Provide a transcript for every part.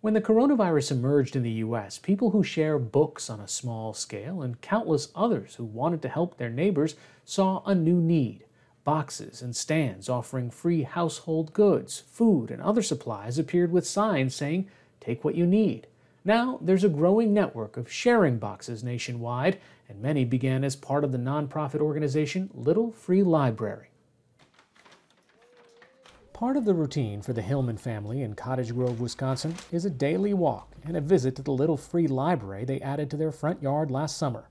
When the coronavirus emerged in the US, people who share books on a small scale and countless others who wanted to help their neighbors saw a new need. Boxes and stands offering free household goods, food, and other supplies appeared with signs saying, "Take what you need." Now, there's a growing network of sharing boxes nationwide, and many began as part of the nonprofit organization Little Free Library. Part of the routine for the Hillman family in Cottage Grove, Wisconsin, is a daily walk and a visit to the Little Free Library they added to their front yard last summer.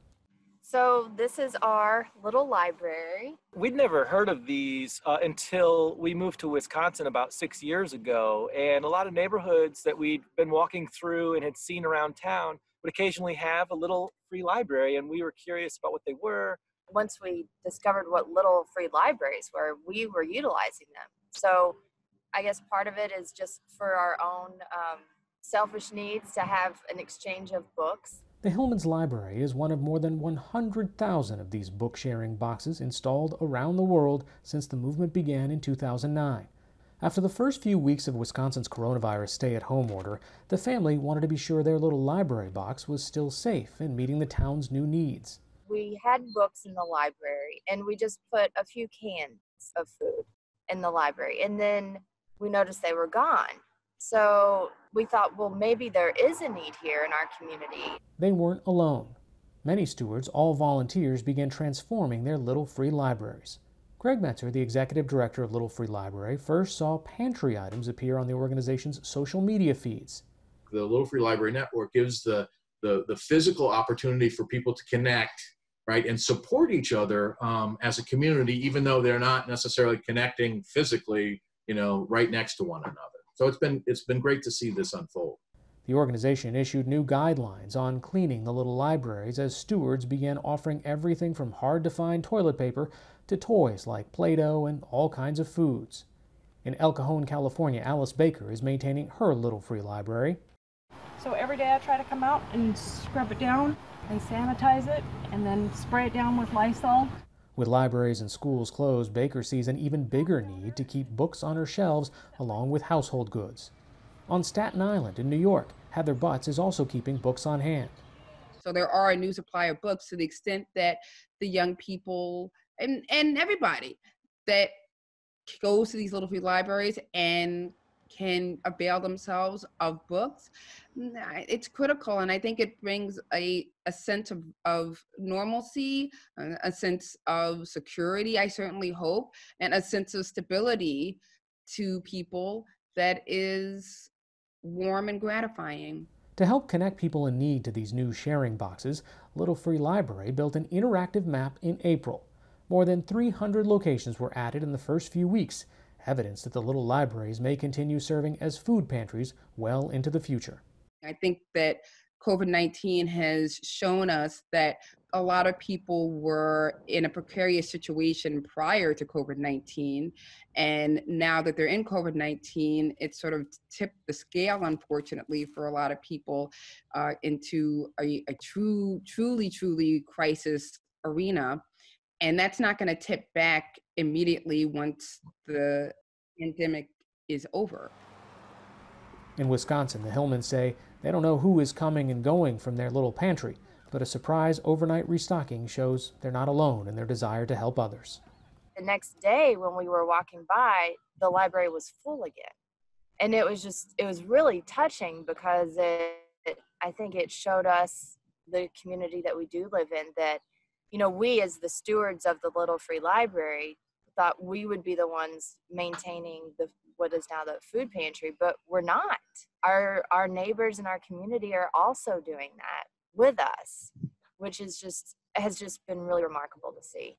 So this is our little library. We'd never heard of these until we moved to Wisconsin about 6 years ago. And a lot of neighborhoods that we'd been walking through and had seen around town would occasionally have a little free library. And we were curious about what they were. Once we discovered what little free libraries were, we were utilizing them. So I guess part of it is just for our own selfish needs to have an exchange of books. The Hillman's Library is one of more than 100,000 of these book-sharing boxes installed around the world since the movement began in 2009. After the first few weeks of Wisconsin's coronavirus stay-at-home order, the family wanted to be sure their little library box was still safe and meeting the town's new needs. We had books in the library, and we just put a few cans of food in the library, and then we noticed they were gone. So we thought, well, maybe there is a need here in our community. They weren't alone. Many stewards, all volunteers, began transforming their Little Free Libraries. Greg Metzer, the executive director of Little Free Library, first saw pantry items appear on the organization's social media feeds. The Little Free Library Network gives the physical opportunity for people to connect, right, and support each other as a community, even though they're not necessarily connecting physically, right next to one another. So it's been great to see this unfold. The organization issued new guidelines on cleaning the little libraries as stewards began offering everything from hard-to-find toilet paper to toys like Play-Doh and all kinds of foods. In El Cajon, California, Alice Baker is maintaining her Little Free Library. So every day I try to come out and scrub it down and sanitize it and then spray it down with Lysol. With libraries and schools closed, Baker sees an even bigger need to keep books on her shelves along with household goods. On Staten Island in New York, Heather Butts is also keeping books on hand. So there are a new supply of books to the extent that the young people and everybody that goes to these little free libraries and can avail themselves of books, it's critical. And I think it brings a sense of normalcy, a sense of security, I certainly hope, and a sense of stability to people that is warm and gratifying. To help connect people in need to these new sharing boxes, Little Free Library built an interactive map in April. More than 300 locations were added in the first few weeks, evidence that the little libraries may continue serving as food pantries well into the future. I think that COVID-19 has shown us that a lot of people were in a precarious situation prior to COVID-19. And now that they're in COVID-19, it's sort of tipped the scale, unfortunately, for a lot of people into a truly crisis arena. And that's not going to tip back immediately once the pandemic is over. In Wisconsin, the Hillmans say they don't know who is coming and going from their little pantry, but a surprise overnight restocking shows they're not alone in their desire to help others. The next day when we were walking by, the library was full again. And it was really touching because I think it showed us, the community that we do live in, that we as the stewards of the Little Free Library thought we would be the ones maintaining what is now the food pantry, but we're not. Our neighbors in our community are also doing that with us, which has just been really remarkable to see.